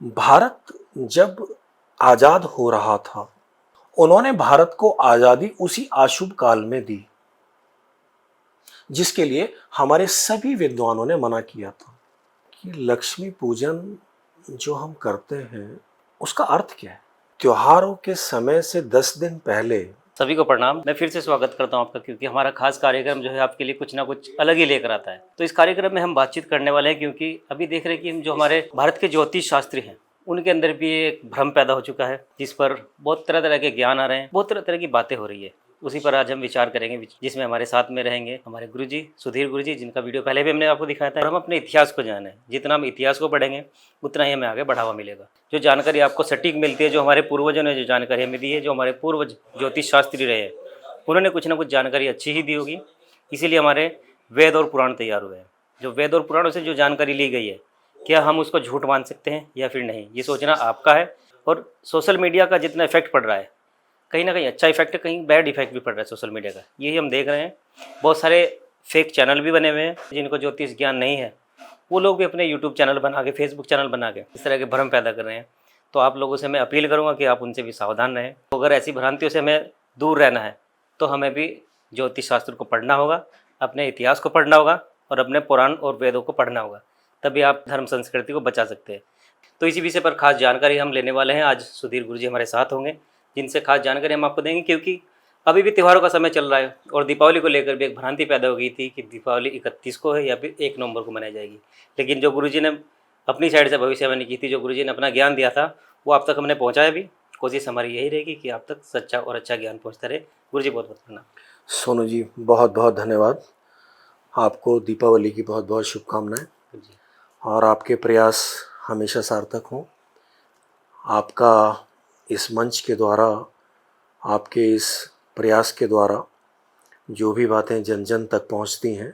भारत जब आजाद हो रहा था, उन्होंने भारत को आजादी उसी अशुभ काल में दी जिसके लिए हमारे सभी विद्वानों ने मना किया था कि लक्ष्मी पूजन जो हम करते हैं उसका अर्थ क्या है। त्योहारों के समय से 10 दिन पहले सभी को प्रणाम। मैं फिर से स्वागत करता हूं आपका, क्योंकि हमारा खास कार्यक्रम जो है आपके लिए कुछ ना कुछ अलग ही लेकर आता है। तो इस कार्यक्रम में हम बातचीत करने वाले हैं, क्योंकि अभी देख रहे हैं कि जो हमारे भारत के ज्योतिष शास्त्री हैं उनके अंदर भी एक भ्रम पैदा हो चुका है, जिस पर बहुत तरह तरह के ज्ञान आ रहे हैं, बहुत तरह तरह की बातें हो रही है। उसी पर आज हम विचार करेंगे, जिसमें हमारे साथ में रहेंगे हमारे गुरुजी सुधीर गुरुजी, जिनका वीडियो पहले भी हमने आपको दिखाया था। और हम अपने इतिहास को जाने, जितना हम इतिहास को पढ़ेंगे उतना ही हमें आगे बढ़ावा मिलेगा। जो जानकारी आपको सटीक मिलती है, जो हमारे पूर्वजों ने जो जानकारी हमें दी है, जो हमारे पूर्वज ज्योतिष शास्त्री रहे हैं उन्होंने कुछ ना कुछ जानकारी अच्छी ही दी होगी, इसीलिए हमारे वेद और पुराण तैयार हुए हैं। जो वेद और पुराणों से जो जानकारी ली गई है, क्या हम उसको झूठ मान सकते हैं या फिर नहीं, ये सोचना आपका है। और सोशल मीडिया का जितना इफेक्ट पड़ रहा है, कहीं ना कहीं अच्छा इफेक्ट है, कहीं बैड इफेक्ट भी पड़ रहा है सोशल मीडिया का, यही हम देख रहे हैं। बहुत सारे फेक चैनल भी बने हुए हैं, जिनको ज्योतिष ज्ञान नहीं है वो लोग भी अपने यूट्यूब चैनल बना के, फेसबुक चैनल बना के इस तरह के भ्रम पैदा कर रहे हैं। तो आप लोगों से मैं अपील करूंगा कि आप उनसे भी सावधान रहें। तो अगर ऐसी भ्रांतियों से हमें दूर रहना है तो हमें भी ज्योतिष शास्त्र को पढ़ना होगा, अपने इतिहास को पढ़ना होगा और अपने पुराण और वेदों को पढ़ना होगा, तभी आप धर्म संस्कृति को बचा सकते हैं। तो इसी विषय पर खास जानकारी हम लेने वाले हैं। आज सुधीर गुरुजी हमारे साथ होंगे, जिनसे खास जानकारी हम आपको देंगे, क्योंकि अभी भी त्योहारों का समय चल रहा है और दीपावली को लेकर भी एक भ्रांति पैदा हो गई थी कि दीपावली 31 को है या फिर 1 नवंबर को मनाई जाएगी। लेकिन जो गुरुजी ने अपनी साइड से भविष्यवाणी की थी, जो गुरुजी ने अपना ज्ञान दिया था, वो आप तक हमने पहुँचाया भी। कोशिश हमारी यही रहेगी कि आप तक सच्चा और अच्छा ज्ञान पहुँचता रहे। गुरुजी बहुत बहुत प्रणाम। सोनू जी, बहुत बहुत धन्यवाद। आपको दीपावली की बहुत बहुत शुभकामनाएं जी। और आपके प्रयास हमेशा सार्थक हों। आपका इस मंच के द्वारा, आपके इस प्रयास के द्वारा जो भी बातें जन जन तक पहुंचती हैं,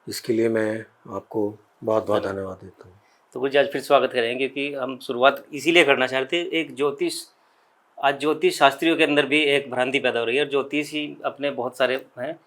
इसके लिए मैं आपको बहुत बहुत धन्यवाद देता हूँ। तो गुरुजी आज फिर स्वागत करेंगे, क्योंकि हम शुरुआत इसीलिए करना चाहते थे। एक ज्योतिष, आज ज्योतिष शास्त्रियों के अंदर भी एक भ्रांति पैदा हो रही है, और ज्योतिष ही अपने बहुत सारे हैं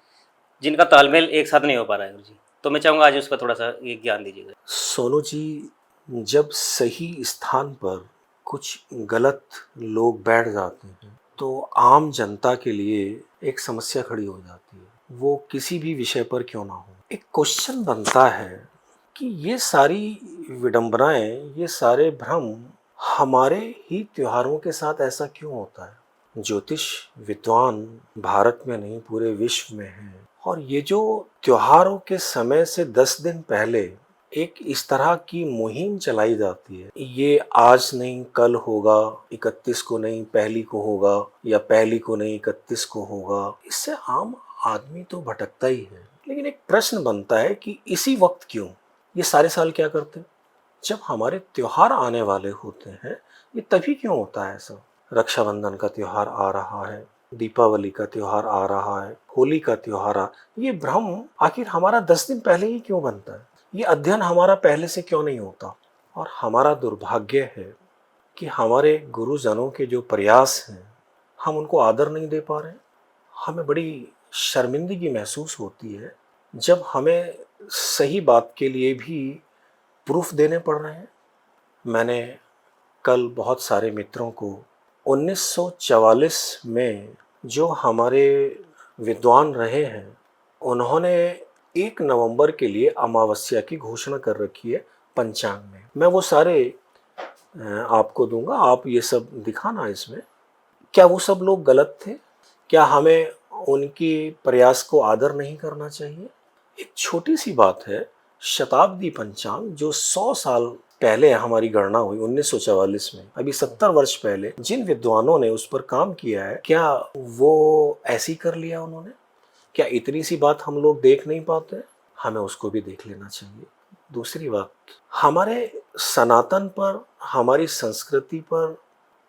जिनका तालमेल एक साथ नहीं हो पा रहा है। गुरुजी, तो मैं चाहूँगा आज उसका थोड़ा सा एक ज्ञान दीजिएगा। सोनू जी, जब सही स्थान पर कुछ गलत लोग बैठ जाते हैं तो आम जनता के लिए एक समस्या खड़ी हो जाती है, वो किसी भी विषय पर क्यों ना हो। एक क्वेश्चन बनता है कि ये सारी विडंबनाएं, ये सारे भ्रम हमारे ही त्योहारों के साथ ऐसा क्यों होता है। ज्योतिष विद्वान भारत में नहीं पूरे विश्व में हैं, और ये जो त्योहारों के समय से 10 दिन पहले एक इस तरह की मुहिम चलाई जाती है, ये आज नहीं कल होगा, 31 को नहीं पहली को होगा, या पहली को नहीं 31 को होगा, इससे आम आदमी तो भटकता ही है। लेकिन एक प्रश्न बनता है कि इसी वक्त क्यों, ये सारे साल क्या करते हैं। जब हमारे त्योहार आने वाले होते हैं, ये तभी क्यों होता है ऐसा। रक्षाबंधन का त्योहार आ रहा है, दीपावली का त्योहार आ रहा है, होली का त्योहार ये भ्रम आखिर हमारा 10 दिन पहले ही क्यों बनता है। ये अध्ययन हमारा पहले से क्यों नहीं होता। और हमारा दुर्भाग्य है कि हमारे गुरुजनों के जो प्रयास हैं, हम उनको आदर नहीं दे पा रहे। हमें बड़ी शर्मिंदगी महसूस होती है जब हमें सही बात के लिए भी प्रूफ देने पड़ रहे हैं। मैंने कल बहुत सारे मित्रों को 1944 में जो हमारे विद्वान रहे हैं, उन्होंने 1 नवंबर के लिए अमावस्या की घोषणा कर रखी है पंचांग में। मैं वो सारे आपको दूंगा, आप ये सब दिखाना इसमें। क्या वो सब लोग गलत थे? क्या हमें उनकी प्रयास को आदर नहीं करना चाहिए? एक छोटी सी बात है, शताब्दी पंचांग जो 100 साल पहले हमारी गणना हुई 1944 में, अभी 70 वर्ष पहले जिन विद्वानों ने उस पर काम किया है, क्या वो ऐसी कर लिया उन्होंने? क्या इतनी सी बात हम लोग देख नहीं पाते? हमें उसको भी देख लेना चाहिए। दूसरी बात, हमारे सनातन पर, हमारी संस्कृति पर,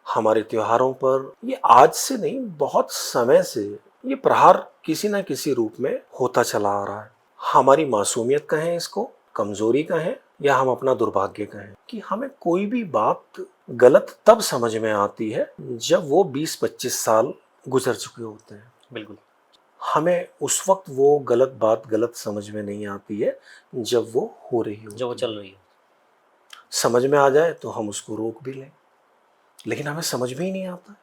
हमारे त्योहारों पर ये आज से नहीं, बहुत समय से ये प्रहार किसी न किसी रूप में होता चला आ रहा है। हमारी मासूमियत कहें, इसको कमजोरी कहें, या हम अपना दुर्भाग्य कहें, कि हमें कोई भी बात गलत तब समझ में आती है जब वो 20-25 साल गुजर चुके होते हैं। बिल्कुल। हमें उस वक्त वो गलत बात गलत समझ में नहीं आती है जब वो हो रही हो, जो वो चल रही है। समझ में आ जाए तो हम उसको रोक भी लें, लेकिन हमें समझ में ही नहीं आता।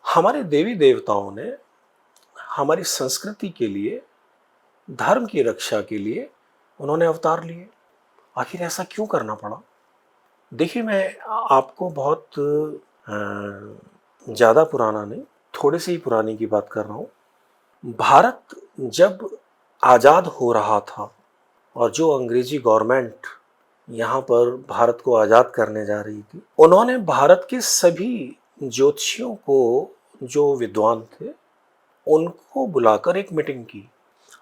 हमारे देवी देवताओं ने हमारी संस्कृति के लिए, धर्म की रक्षा के लिए उन्होंने अवतार लिए। आखिर ऐसा क्यों करना पड़ा? देखिए, मैं आपको बहुत ज़्यादा पुराना नहीं, थोड़े से ही पुराने की बात कर रहा हूँ। भारत जब आज़ाद हो रहा था और जो अंग्रेजी गवर्नमेंट यहाँ पर भारत को आज़ाद करने जा रही थी, उन्होंने भारत के सभी ज्योतिषियों को, जो विद्वान थे, उनको बुलाकर एक मीटिंग की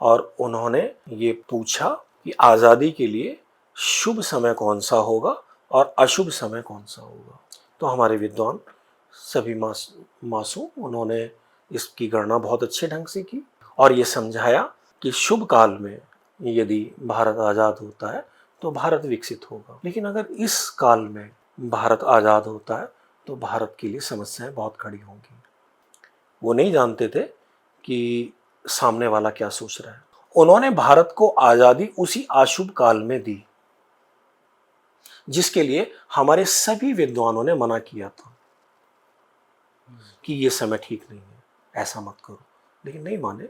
और उन्होंने ये पूछा कि आज़ादी के लिए शुभ समय कौन सा होगा और अशुभ समय कौन सा होगा। तो हमारे विद्वान सभी मासूम, उन्होंने इसकी गणना बहुत अच्छे ढंग से की और ये समझाया कि शुभ काल में यदि भारत आज़ाद होता है तो भारत विकसित होगा, लेकिन अगर इस काल में भारत आज़ाद होता है तो भारत के लिए समस्याएं बहुत खड़ी होंगी। वो नहीं जानते थे कि सामने वाला क्या सोच रहा है। उन्होंने भारत को आज़ादी उसी अशुभ काल में दी जिसके लिए हमारे सभी विद्वानों ने मना किया था कि ये समय ठीक नहीं है, ऐसा मत करो, लेकिन नहीं माने।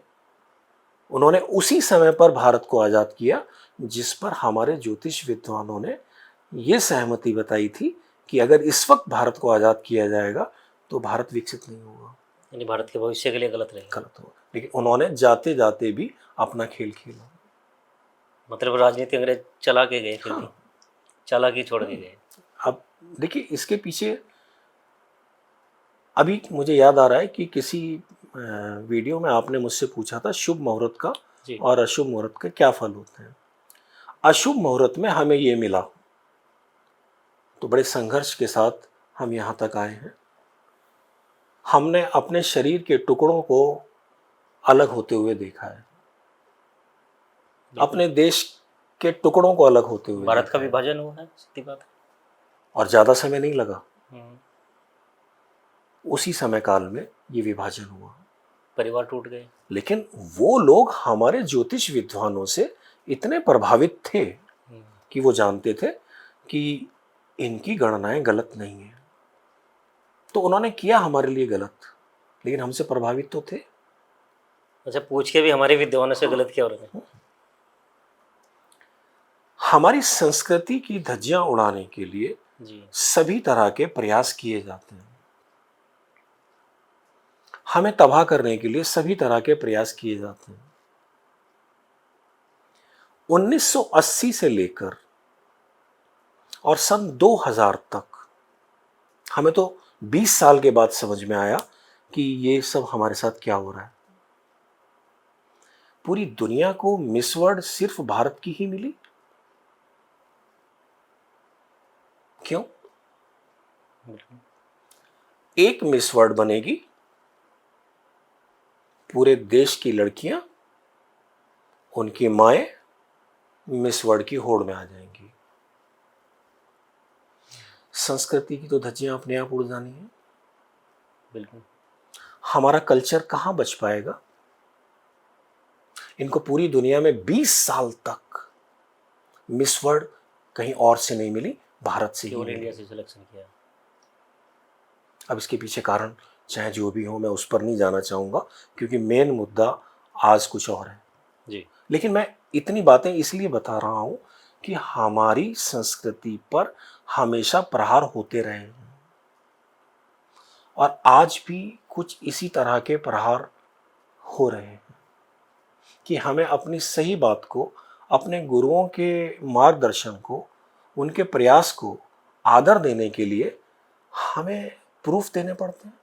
उन्होंने उसी समय पर भारत को आज़ाद किया जिस पर हमारे ज्योतिष विद्वानों ने ये सहमति बताई थी कि अगर इस वक्त भारत को आज़ाद किया जाएगा तो भारत विकसित नहीं होगा, यानी भारत के भविष्य के लिए गलत रहेगा। गलत होगा। लेकिन उन्होंने जाते जाते भी अपना खेल खेला। मतलब राजनीति अंग्रेज चला के गए, फिर भी हाँ, चालाकी छोड़ के गए। अब देखिए, इसके पीछे अभी मुझे याद आ रहा है कि किसी वीडियो में आपने मुझसे पूछा था शुभ मुहूर्त का जी। और अशुभ मुहूर्त का क्या फल होते हैं। अशुभ मुहूर्त में हमें ये मिला तो बड़े संघर्ष के साथ हम यहाँ तक आए हैं। हमने अपने शरीर के टुकड़ों को अलग होते हुए देखा है, अपने देश के टुकड़ों को अलग होते हुए भारत देखा का है, विभाजन हुआ है, सीधी बात है। और ज़्यादा समय नहीं लगा, हम्म, उसी समय काल में ये विभाजन हुआ। परिवार टूट गए। लेकिन वो लोग हमारे ज्योतिष विद्वानों से इतने प्रभावित थे कि वो जानते थे कि इनकी गणनाएं गलत नहीं है, तो उन्होंने किया हमारे लिए गलत, लेकिन हमसे प्रभावित तो थे। अच्छा, पूछ के भी हमारे विद्वानों से गलत क्या हो रहा है। हमारी संस्कृति की धज्जियां उड़ाने के लिए जी। सभी तरह के प्रयास किए जाते हैं, हमें तबाह करने के लिए सभी तरह के प्रयास किए जाते हैं। 1980 से लेकर और सन 2000 तक हमें तो 20 साल के बाद समझ में आया कि ये सब हमारे साथ क्या हो रहा है। पूरी दुनिया को मिस वर्ल्ड सिर्फ भारत की ही मिली, क्यों? एक मिस वर्ल्ड बनेगी, पूरे देश की लड़कियां, उनकी माएं मिस वर्ल्ड की होड़ में आ जाएंगी। संस्कृति की तो धज्जियां अपने आप उड़ जानी है। बिल्कुल। हमारा कल्चर कहां बच पाएगा? इनको पूरी दुनिया में 20 साल तक मिस वर्ल्ड कहीं और से नहीं मिली, भारत से ही केवल मिली। इंडिया से सिलेक्शन किया। अब इसके पीछे कारण चाहे जो भी हो, मैं उस पर नहीं जाना चाहूँगा क्योंकि मेन मुद्दा आज कुछ और है जी। लेकिन मैं इतनी बातें इसलिए बता रहा हूँ कि हमारी संस्कृति पर हमेशा प्रहार होते रहे हैं और आज भी कुछ इसी तरह के प्रहार हो रहे हैं कि हमें अपनी सही बात को, अपने गुरुओं के मार्गदर्शन को, उनके प्रयास को आदर देने के लिए हमें प्रूफ देने पड़ते हैं।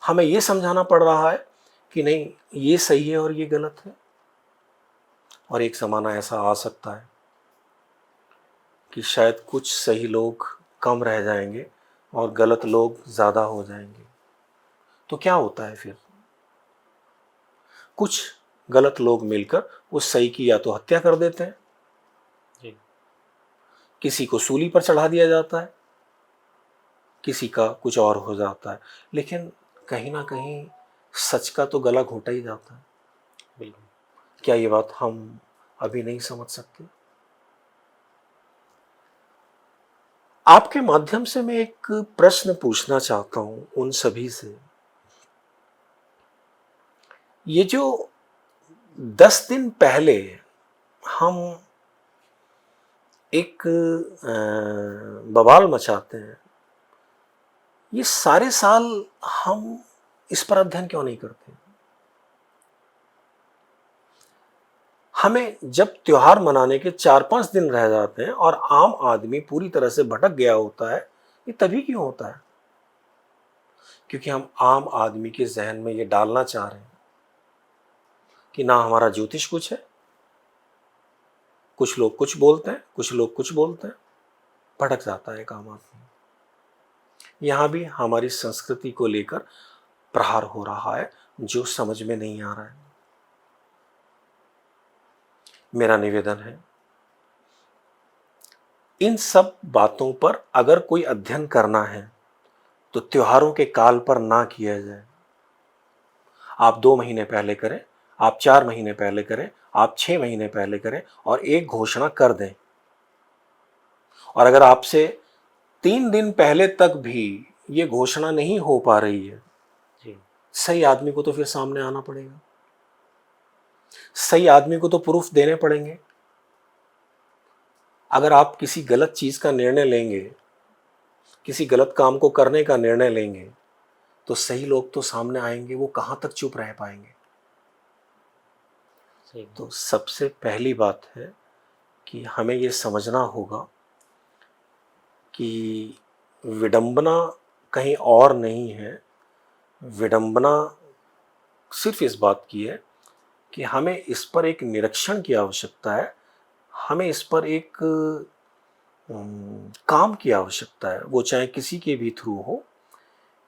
हमें ये समझाना पड़ रहा है कि नहीं, ये सही है और ये गलत है। और एक ज़माना ऐसा आ सकता है कि शायद कुछ सही लोग कम रह जाएंगे और गलत लोग ज़्यादा हो जाएंगे। तो क्या होता है फिर? कुछ गलत लोग मिलकर उस सही की या तो हत्या कर देते हैं, जी। किसी को सूली पर चढ़ा दिया जाता है, किसी का कुछ और हो जाता है, लेकिन कहीं ना कहीं सच का तो गला घोटा ही जाता है। बिल्कुल। क्या ये बात हम अभी नहीं समझ सकते? आपके माध्यम से मैं एक प्रश्न पूछना चाहता हूं उन सभी से। ये जो 10 दिन पहले हम एक बवाल मचाते हैं, ये सारे साल हम इस पर अध्ययन क्यों नहीं करते? हमें जब त्योहार मनाने के 4-5 दिन रह जाते हैं और आम आदमी पूरी तरह से भटक गया होता है, ये तभी क्यों होता है? क्योंकि हम आम आदमी के जहन में ये डालना चाह रहे हैं कि ना हमारा ज्योतिष कुछ है, कुछ लोग कुछ बोलते हैं, कुछ लोग कुछ बोलते हैं, भटक जाता है एक आम आदमी। यहां भी हमारी संस्कृति को लेकर प्रहार हो रहा है जो समझ में नहीं आ रहा है। मेरा निवेदन है, इन सब बातों पर अगर कोई अध्ययन करना है तो त्योहारों के काल पर ना किया जाए। आप 2 महीने पहले करें, आप 4 महीने पहले करें, आप 6 महीने पहले करें और एक घोषणा कर दें। और अगर आपसे 3 दिन पहले तक भी ये घोषणा नहीं हो पा रही है, जी। सही आदमी को तो फिर सामने आना पड़ेगा, सही आदमी को तो प्रूफ देने पड़ेंगे। अगर आप किसी गलत चीज का निर्णय लेंगे, किसी गलत काम को करने का निर्णय लेंगे, तो सही लोग तो सामने आएंगे, वो कहां तक चुप रह पाएंगे? सही। तो सबसे पहली बात है कि हमें ये समझना होगा कि विडंबना कहीं और नहीं है। विडंबना सिर्फ इस बात की है कि हमें इस पर एक निरीक्षण की आवश्यकता है, हमें इस पर एक काम की आवश्यकता है, वो चाहे किसी के भी थ्रू हो,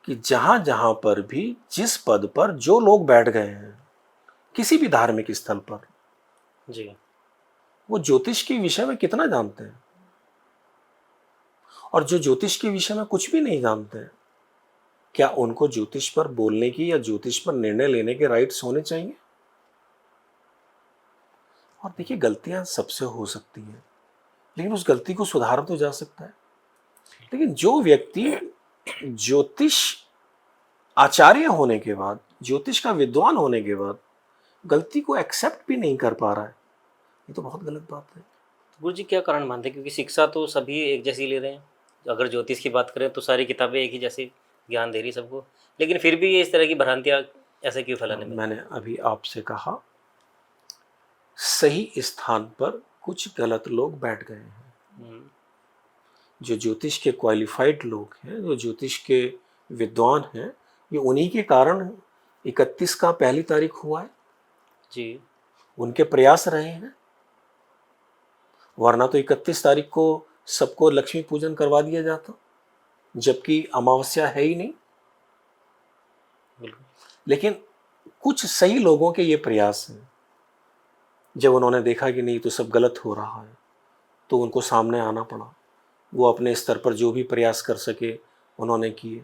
कि जहां जहां पर भी जिस पद पर जो लोग बैठ गए हैं किसी भी धार्मिक स्थल पर, जी। वो ज्योतिष के विषय में कितना जानते हैं, और जो ज्योतिष के विषय में कुछ भी नहीं जानते हैं, क्या उनको ज्योतिष पर बोलने की या ज्योतिष पर निर्णय लेने के राइट्स होने चाहिए? और देखिए, गलतियां सबसे हो सकती हैं, लेकिन उस गलती को सुधारा तो जा सकता है। लेकिन जो व्यक्ति ज्योतिष आचार्य होने के बाद, ज्योतिष का विद्वान होने के बाद गलती को एक्सेप्ट भी नहीं कर पा रहा है, ये तो बहुत गलत बात है। तो गुरु जी क्या कारण मानते हैं, क्योंकि शिक्षा तो सभी एक जैसी ले रहे हैं। अगर ज्योतिष की बात करें तो सारी किताबें एक ही जैसे ज्ञान दे रही सबको, लेकिन फिर भी ये इस तरह की भ्रांतियाँ ऐसे क्यों फैलाने में? मैंने अभी आपसे कहा, सही स्थान पर कुछ गलत लोग बैठ गए हैं। जो ज्योतिष के क्वालिफाइड लोग हैं, जो ज्योतिष के विद्वान हैं, ये उन्हीं के कारण 31 का पहली तारीख हुआ है। जी। उनके प्रयास रहे हैं, वरना तो 31 तारीख को सबको लक्ष्मी पूजन करवा दिया जाता, जबकि अमावस्या है ही नहीं। बिल्कुल। लेकिन कुछ सही लोगों के ये प्रयास हैं, जब उन्होंने देखा कि नहीं तो सब गलत हो रहा है, तो उनको सामने आना पड़ा। वो अपने स्तर पर जो भी प्रयास कर सके उन्होंने किए,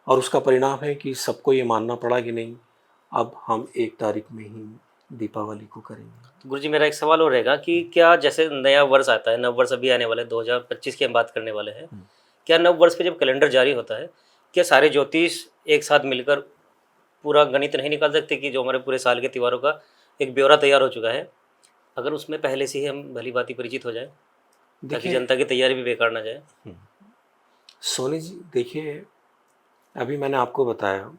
और उसका परिणाम है कि सबको ये मानना पड़ा कि नहीं, अब हम 1 तारीख में ही दीपावली को करेंगे। तो गुरुजी मेरा एक सवाल और रहेगा कि क्या जैसे नया वर्ष आता है, नव वर्ष अभी आने वाला है, 2025 की हम बात करने वाले हैं, क्या नव वर्ष पे जब कैलेंडर जारी होता है, क्या सारे ज्योतिष एक साथ मिलकर पूरा गणित नहीं निकाल सकते कि जो हमारे पूरे साल के त्योहारों का एक ब्यौरा तैयार हो चुका है, अगर उसमें पहले से ही हम भली भांति परिचित हो जाए, ताकि देखिए जनता की तैयारी भी बेकार ना जाए? सोनी जी, देखिए, अभी मैंने आपको बताया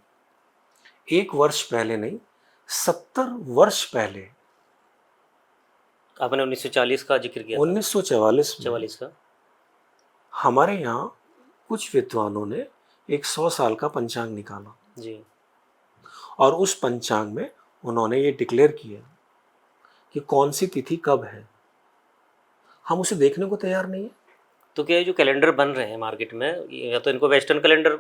1 वर्ष पहले नहीं, 70 वर्ष पहले, आपने 1940 का जिक्र किया था। 1944 में 44 का। हमारे यहाँ कुछ विद्वानों ने एक 100 साल का पंचांग निकाला, जी। और उस पंचांग में उन्होंने ये डिक्लेयर किया कि कौन सी तिथि कब है। हम उसे देखने को तैयार नहीं है। तो क्या ये जो कैलेंडर बन रहे हैं मार्केट में, या तो इनको वेस्टर्न कैलेंडर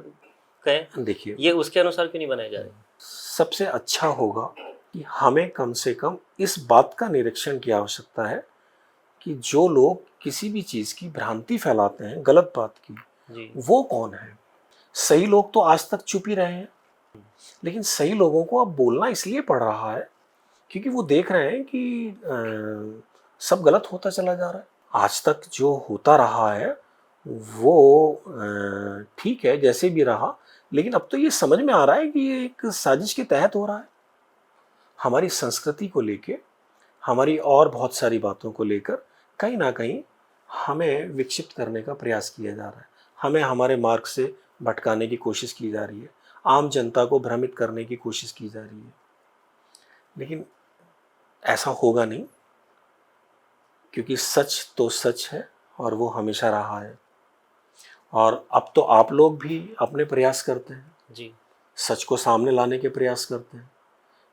कहें, देखिए, ये उसके अनुसार क्यों नहीं बनाए जा रहे? सबसे अच्छा होगा कि हमें कम से कम इस बात का निरीक्षण की आवश्यकता है कि जो लोग किसी भी चीज़ की भ्रांति फैलाते हैं, गलत बात की, जी। वो कौन है। सही लोग तो आज तक चुप ही रहे हैं, लेकिन सही लोगों को अब बोलना इसलिए पड़ रहा है क्योंकि वो देख रहे हैं कि सब गलत होता चला जा रहा है। आज तक जो होता रहा है वो ठीक है, जैसे भी रहा, लेकिन अब तो ये समझ में आ रहा है कि ये एक साजिश के तहत हो रहा है। हमारी संस्कृति को लेके, हमारी और बहुत सारी बातों को लेकर कहीं ना कहीं हमें विक्षिप्त करने का प्रयास किया जा रहा है। हमें हमारे मार्ग से भटकाने की कोशिश की जा रही है, आम जनता को भ्रमित करने की कोशिश की जा रही है। लेकिन ऐसा होगा नहीं, क्योंकि सच तो सच है और वो हमेशा रहा है। और अब तो आप लोग भी अपने प्रयास करते हैं, जी। सच को सामने लाने के प्रयास करते हैं,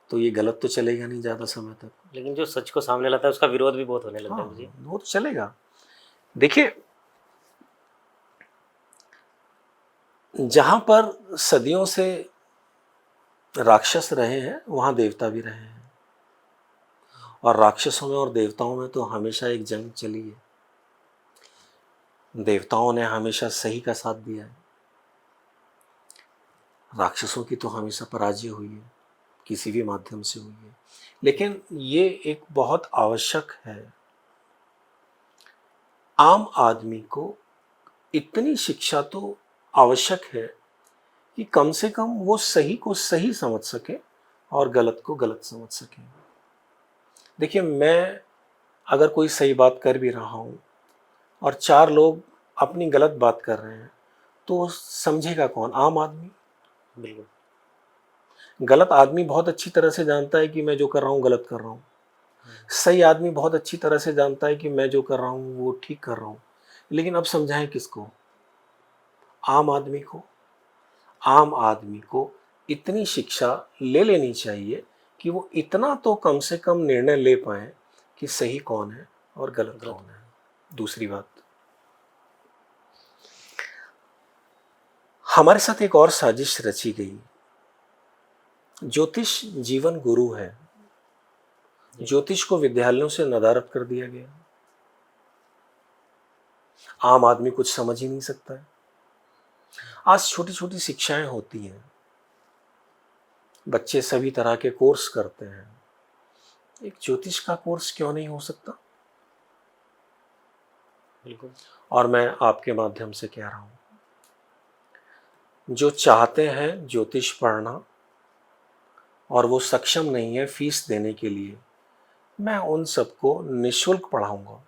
तो ये गलत तो चलेगा नहीं ज़्यादा समय तक। लेकिन जो सच को सामने लाता है उसका विरोध भी बहुत होने लग हाँ, गया जी। वो तो चलेगा। देखिए, जहाँ पर सदियों से राक्षस रहे हैं वहाँ देवता भी रहे हैं, और राक्षसों में और देवताओं में तो हमेशा एक जंग चली है। देवताओं ने हमेशा सही का साथ दिया है, राक्षसों की तो हमेशा पराजय हुई है, किसी भी माध्यम से हुई है। लेकिन ये एक बहुत आवश्यक है, आम आदमी को इतनी शिक्षा तो आवश्यक है कि कम से कम वो सही को सही समझ सके और गलत को गलत समझ सके। देखिए, मैं अगर कोई सही बात कर भी रहा हूँ और चार लोग अपनी गलत बात कर रहे हैं, तो समझेगा कौन? आम आदमी। बिल्कुल। गलत आदमी बहुत अच्छी तरह से जानता है कि मैं जो कर रहा हूँ गलत कर रहा हूँ। सही आदमी बहुत अच्छी तरह से जानता है कि मैं जो कर रहा हूँ वो ठीक कर रहा हूँ। लेकिन अब समझाएं किसको? आम आदमी को। आम आदमी को इतनी शिक्षा ले लेनी चाहिए कि वो इतना तो कम से कम निर्णय ले पाए कि सही कौन है और गलत गलत। कौन है। दूसरी बात, हमारे साथ एक और साजिश रची गई। ज्योतिष जीवन गुरु है, जी। ज्योतिष को विद्यालयों से नदारद कर दिया गया। आम आदमी कुछ समझ ही नहीं सकता है। आज छोटी छोटी शिक्षाएं होती हैं, बच्चे सभी तरह के कोर्स करते हैं, एक ज्योतिष का कोर्स क्यों नहीं हो सकता? बिल्कुल। और मैं आपके माध्यम से कह रहा हूं, जो चाहते हैं ज्योतिष पढ़ना और वो सक्षम नहीं है फीस देने के लिए, मैं उन सबको निःशुल्क पढ़ाऊंगा।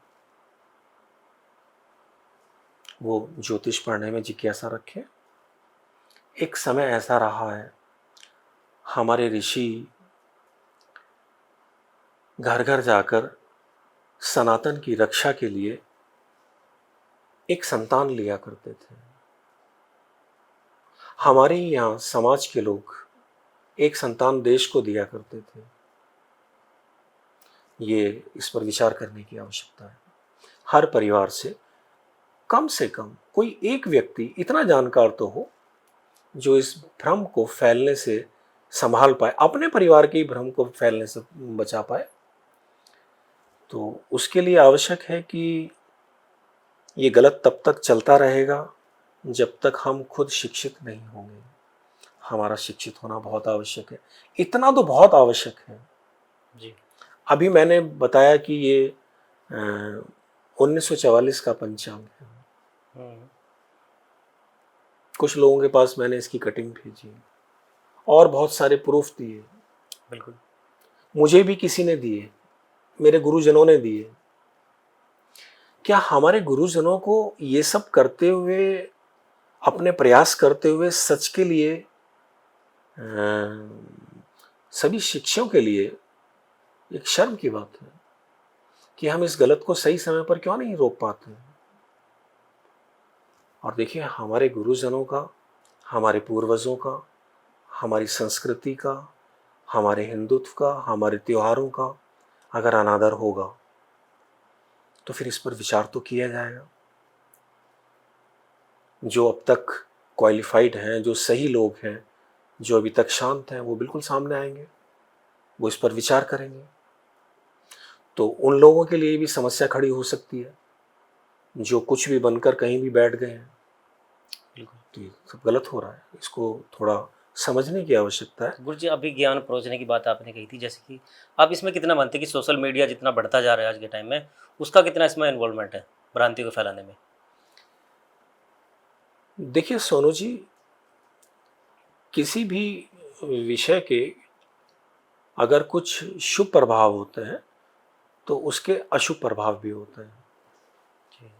वो ज्योतिष पढ़ने में जिज्ञासा रखें। एक समय ऐसा रहा है, हमारे ऋषि घर घर जाकर सनातन की रक्षा के लिए एक संतान लिया करते थे। हमारे यहाँ समाज के लोग एक संतान देश को दिया करते थे। ये इस पर विचार करने की आवश्यकता है। हर परिवार से कम कोई एक व्यक्ति इतना जानकार तो हो जो इस भ्रम को फैलने से संभाल पाए, अपने परिवार के ही भ्रम को फैलने से बचा पाए। तो उसके लिए आवश्यक है कि ये गलत तब तक चलता रहेगा जब तक हम खुद शिक्षित नहीं होंगे। हमारा शिक्षित होना बहुत आवश्यक है, इतना तो बहुत आवश्यक है। जी। अभी मैंने बताया कि ये 1944 का पंचांग है। कुछ लोगों के पास मैंने इसकी कटिंग भेजी और बहुत सारे प्रूफ दिए। बिल्कुल। मुझे भी किसी ने दिए, मेरे गुरुजनों ने दिए। क्या हमारे गुरुजनों को ये सब करते हुए, अपने प्रयास करते हुए सच के लिए, सभी शिक्षकों के लिए एक शर्म की बात है कि हम इस गलत को सही समय पर क्यों नहीं रोक पाते? और देखिए, हमारे गुरुजनों का, हमारे पूर्वजों का, हमारी संस्कृति का, हमारे हिंदुत्व का, हमारे त्योहारों का अगर अनादर होगा तो फिर इस पर विचार तो किया जाएगा। जो अब तक क्वालिफाइड हैं, जो सही लोग हैं, जो अभी तक शांत हैं, वो बिल्कुल सामने आएंगे, वो इस पर विचार करेंगे। तो उन लोगों के लिए भी समस्या खड़ी हो सकती है जो कुछ भी बनकर कहीं भी बैठ गए हैं। बिल्कुल। तो ये सब गलत हो रहा है, इसको थोड़ा समझने की आवश्यकता है। गुरु जी, अभी ज्ञान परोसने की बात आपने कही थी, जैसे कि आप इसमें कितना मानते हैं कि सोशल मीडिया जितना बढ़ता जा रहा है आज के टाइम में, उसका कितना इसमें इन्वॉल्वमेंट है भ्रांति को फैलाने में? देखिए सोनू जी, किसी भी विषय के अगर कुछ शुभ प्रभाव होते हैं तो उसके अशुभ प्रभाव भी होते हैं। जी।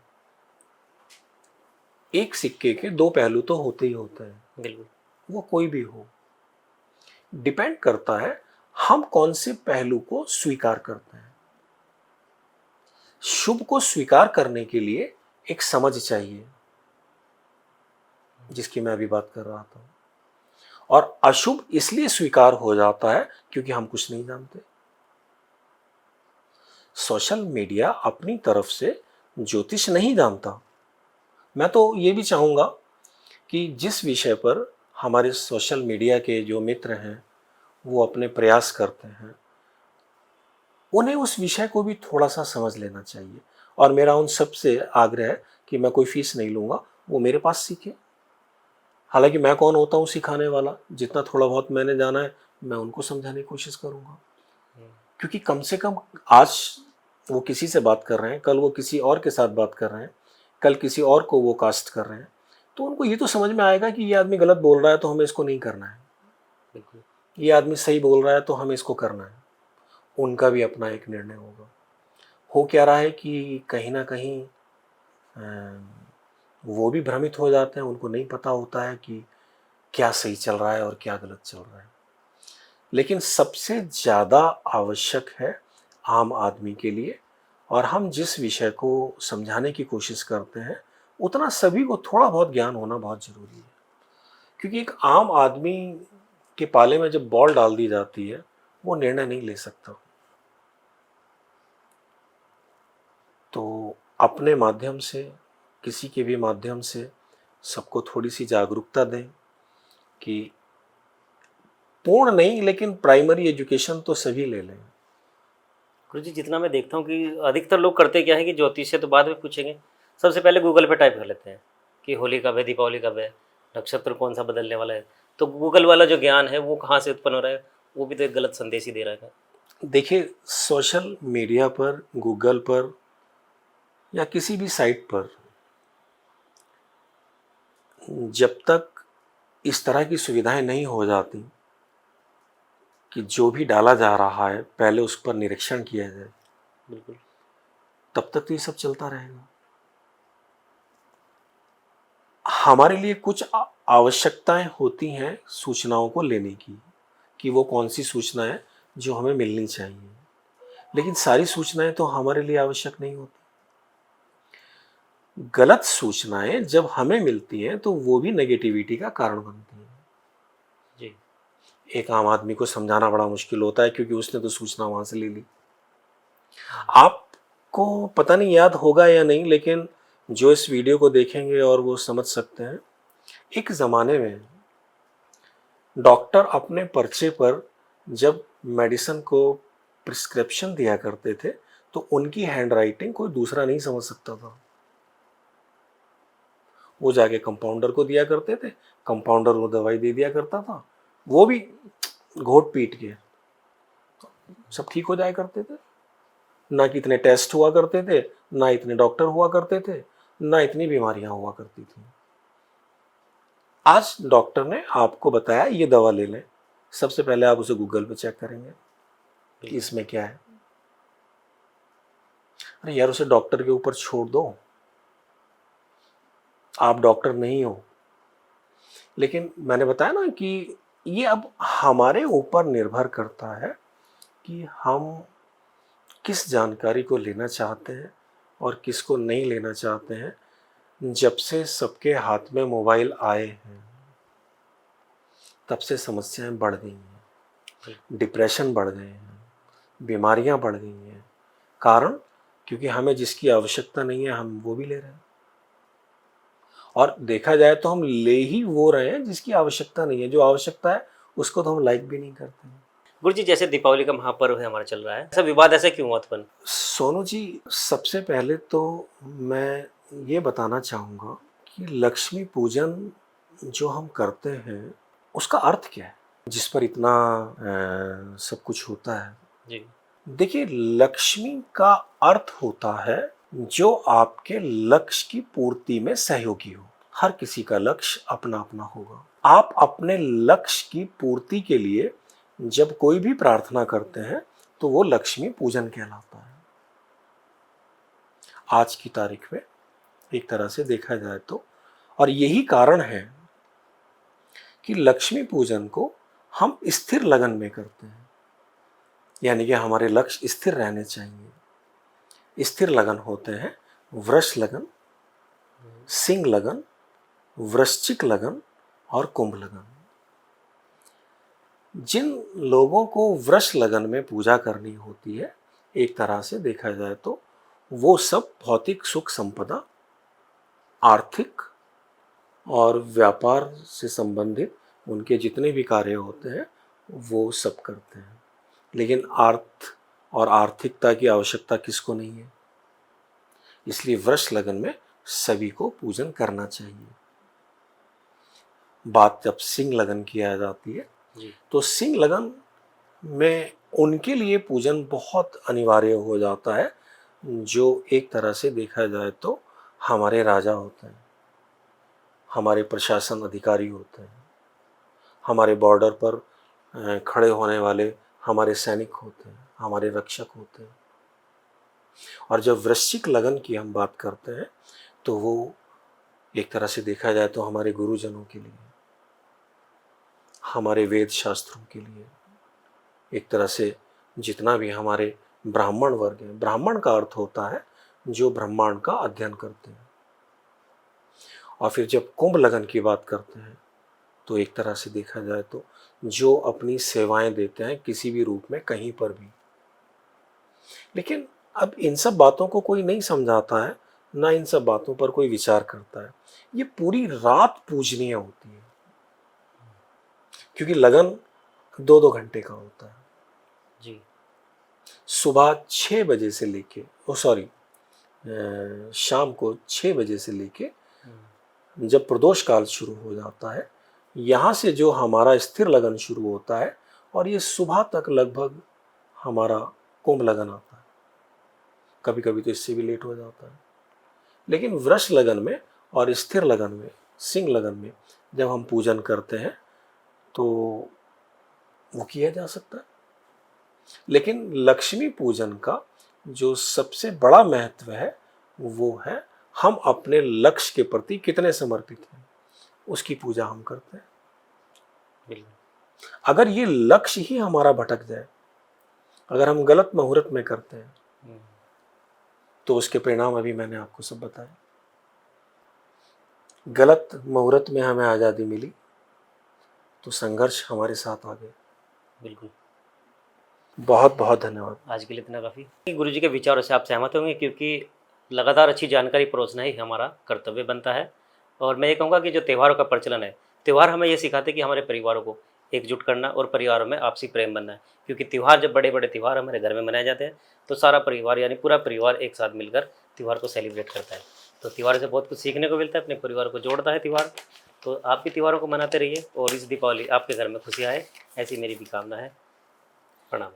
एक सिक्के के दो पहलू तो होते ही होते हैं, बिल्कुल। वो कोई भी हो। डिपेंड करता है हम कौन से पहलू को स्वीकार करते हैं। शुभ को स्वीकार करने के लिए एक समझ चाहिए, जिसकी मैं अभी बात कर रहा था। और अशुभ इसलिए स्वीकार हो जाता है क्योंकि हम कुछ नहीं जानते। सोशल मीडिया अपनी तरफ से ज्योतिष नहीं जानता। मैं तो ये भी चाहूंगा कि जिस विषय पर हमारे सोशल मीडिया के जो मित्र हैं वो अपने प्रयास करते हैं, उन्हें उस विषय को भी थोड़ा सा समझ लेना चाहिए। और मेरा उन सबसे आग्रह है कि मैं कोई फीस नहीं लूँगा, वो मेरे पास सीखें। हालांकि मैं कौन होता हूँ सिखाने वाला, जितना थोड़ा बहुत मैंने जाना है मैं उनको समझाने की कोशिश करूँगा। क्योंकि कम से कम आज वो किसी से बात कर रहे हैं, कल वो किसी और के साथ बात कर रहे हैं, कल किसी और को वो कास्ट कर रहे हैं, तो उनको ये तो समझ में आएगा कि ये आदमी गलत बोल रहा है तो हमें इसको नहीं करना है, बिल्कुल। ये आदमी सही बोल रहा है तो हमें इसको करना है। उनका भी अपना एक निर्णय होगा। हो क्या रहा है कि कहीं ना कहीं वो भी भ्रमित हो जाते हैं, उनको नहीं पता होता है कि क्या सही चल रहा है और क्या गलत चल रहा है। लेकिन सबसे ज़्यादा आवश्यक है आम आदमी के लिए, और हम जिस विषय को समझाने की कोशिश करते हैं उतना सभी को थोड़ा बहुत ज्ञान होना बहुत ज़रूरी है। क्योंकि एक आम आदमी के पाले में जब बॉल डाल दी जाती है वो निर्णय नहीं ले सकता। तो अपने माध्यम से, किसी के भी माध्यम से सबको थोड़ी सी जागरूकता दें कि पूर्ण नहीं लेकिन प्राइमरी एजुकेशन तो सभी ले लें। गुरु जी, जितना मैं देखता हूँ कि अधिकतर लोग करते क्या है कि ज्योतिष से तो बाद में पूछेंगे, सबसे पहले गूगल पे टाइप कर लेते हैं कि होली कब है, दीपावली कब है, नक्षत्र कौन सा बदलने वाला है। तो गूगल वाला जो ज्ञान है वो कहाँ से उत्पन्न हो रहा है, वो भी तो एक गलत संदेश ही दे रहा है। देखिए सोशल मीडिया पर, गूगल पर या किसी भी साइट पर जब तक इस तरह की सुविधाएं नहीं हो जाती कि जो भी डाला जा रहा है पहले उस पर निरीक्षण किया जाए, बिल्कुल। तब तक तो ये सब चलता रहेगा। हमारे लिए कुछ आवश्यकताएं होती हैं सूचनाओं को लेने की, कि वो कौन सी सूचना है जो हमें मिलनी चाहिए, लेकिन सारी सूचनाएं तो हमारे लिए आवश्यक नहीं होती। गलत सूचनाएं जब हमें मिलती हैं तो वो भी नेगेटिविटी का कारण बनती हैं। जी। एक आम आदमी को समझाना बड़ा मुश्किल होता है क्योंकि उसने तो सूचना वहां से ले ली। आपको पता नहीं याद होगा या नहीं, लेकिन जो इस वीडियो को देखेंगे और वो समझ सकते हैं, एक ज़माने में डॉक्टर अपने पर्चे पर जब मेडिसिन को प्रिस्क्रिप्शन दिया करते थे तो उनकी हैंडराइटिंग कोई दूसरा नहीं समझ सकता था। वो जाके कंपाउंडर को दिया करते थे, कंपाउंडर वो दवाई दे दिया करता था, वो भी घोट पीट के सब ठीक हो जाया करते थे। ना कि इतने टेस्ट हुआ करते थे, ना इतने डॉक्टर हुआ करते थे, ना इतनी बीमारियां हुआ करती थी। आज डॉक्टर ने आपको बताया ये दवा ले लें, सबसे पहले आप उसे गूगल पे चेक करेंगे कि इसमें क्या है। अरे यार, उसे डॉक्टर के ऊपर छोड़ दो, आप डॉक्टर नहीं हो। लेकिन मैंने बताया ना कि ये अब हमारे ऊपर निर्भर करता है कि हम किस जानकारी को लेना चाहते हैं और किसको नहीं लेना चाहते हैं। जब से सबके हाथ में मोबाइल आए हैं तब से समस्याएं बढ़ गई हैं, डिप्रेशन बढ़ गए हैं, बीमारियां बढ़ गई हैं। कारण क्योंकि हमें जिसकी आवश्यकता नहीं है हम वो भी ले रहे हैं, और देखा जाए तो हम ले ही वो रहे हैं जिसकी आवश्यकता नहीं है। जो आवश्यकता है उसको तो हम लाइक भी नहीं करते हैं। गुरु जी, जैसे दीपावली का महापर्व है हमारा चल रहा है, ऐसा विवाद ऐसा क्यों हुआ उत्पन्न? सोनू जी, सबसे पहले तो मैं ये बताना चाहूँगा कि लक्ष्मी पूजन जो हम करते हैं उसका अर्थ क्या है, जिस पर इतना सब कुछ होता है। जी। देखिए, लक्ष्मी का अर्थ होता है जो आपके लक्ष्य की पूर्ति में सहयोगी हो। हर किसी का लक्ष्य अपना अपना होगा। आप अपने लक्ष्य की पूर्ति के लिए जब कोई भी प्रार्थना करते हैं तो वो लक्ष्मी पूजन कहलाता है। आज की तारीख में एक तरह से देखा जाए तो, और यही कारण है कि लक्ष्मी पूजन को हम स्थिर लगन में करते हैं, यानी कि हमारे लक्ष्य स्थिर रहने चाहिए। स्थिर लगन होते हैं वृष लगन, सिंह लगन, वृश्चिक लगन और कुंभ लगन। जिन लोगों को वृष लगन में पूजा करनी होती है, एक तरह से देखा जाए तो वो सब भौतिक सुख संपदा, आर्थिक और व्यापार से संबंधित उनके जितने भी कार्य होते हैं वो सब करते हैं। लेकिन अर्थ और आर्थिकता की आवश्यकता किसको नहीं है, इसलिए वृष लगन में सभी को पूजन करना चाहिए। बात जब सिंह लगन की आ जाती है तो सिंह लगन में उनके लिए पूजन बहुत अनिवार्य हो जाता है जो एक तरह से देखा जाए तो हमारे राजा होते हैं, हमारे प्रशासन अधिकारी होते हैं, हमारे बॉर्डर पर खड़े होने वाले हमारे सैनिक होते हैं, हमारे रक्षक होते हैं। और जब वृश्चिक लगन की हम बात करते हैं तो वो एक तरह से देखा जाए तो हमारे गुरुजनों के लिए, हमारे वेद शास्त्रों के लिए, एक तरह से जितना भी हमारे ब्राह्मण वर्ग है, ब्राह्मण का अर्थ होता है जो ब्रह्मांड का अध्ययन करते हैं। और फिर जब कुंभ लगन की बात करते हैं तो एक तरह से देखा जाए तो जो अपनी सेवाएं देते हैं किसी भी रूप में कहीं पर भी। लेकिन अब इन सब बातों को कोई नहीं समझाता है, ना इन सब बातों पर कोई विचार करता है। ये पूरी रात पूजनीय होती है, क्योंकि लगन 2-2 घंटे का होता है जी। सुबह 6 बजे से लेके शाम को 6 बजे से लेके जब प्रदोष काल शुरू हो जाता है, यहाँ से जो हमारा स्थिर लगन शुरू होता है और ये सुबह तक लगभग हमारा कुंभ लगन आता है। कभी कभी तो इससे भी लेट हो जाता है। लेकिन वृष लगन में और स्थिर लगन में, सिंह लगन में जब हम पूजन करते हैं तो वो किया जा सकता है। लेकिन लक्ष्मी पूजन का जो सबसे बड़ा महत्व है वो है हम अपने लक्ष्य के प्रति कितने समर्पित हैं, उसकी पूजा हम करते हैं। बिल्कुल। अगर ये लक्ष्य ही हमारा भटक जाए, अगर हम गलत मुहूर्त में करते हैं तो उसके परिणाम अभी मैंने आपको सब बताए। गलत मुहूर्त में हमें आज़ादी मिली तो संघर्ष हमारे साथ आ गया। बिल्कुल। बहुत बहुत धन्यवाद। आज के लिए इतना काफ़ी। गुरु जी के विचारों से आप सहमत होंगे, क्योंकि लगातार अच्छी जानकारी परोसना ही हमारा कर्तव्य बनता है। और मैं ये कहूँगा कि जो त्योहारों का प्रचलन है, त्यौहार हमें ये सिखाते हैं कि हमारे परिवारों को एकजुट करना और परिवारों में आपसी प्रेम बनना है। क्योंकि त्यौहार, जब बड़े बड़े त्यौहार हमारे घर में मनाए जाते हैं तो सारा परिवार यानी पूरा परिवार एक साथ मिलकर त्यौहार को सेलिब्रेट करता है। तो त्यौहार से बहुत कुछ सीखने को मिलता है, अपने परिवार को जोड़ता है त्यौहार। तो आप भी त्योहारों को मनाते रहिए और इस दीपावली आपके घर में खुशियाँ आए, ऐसी मेरी भी कामना है। प्रणाम।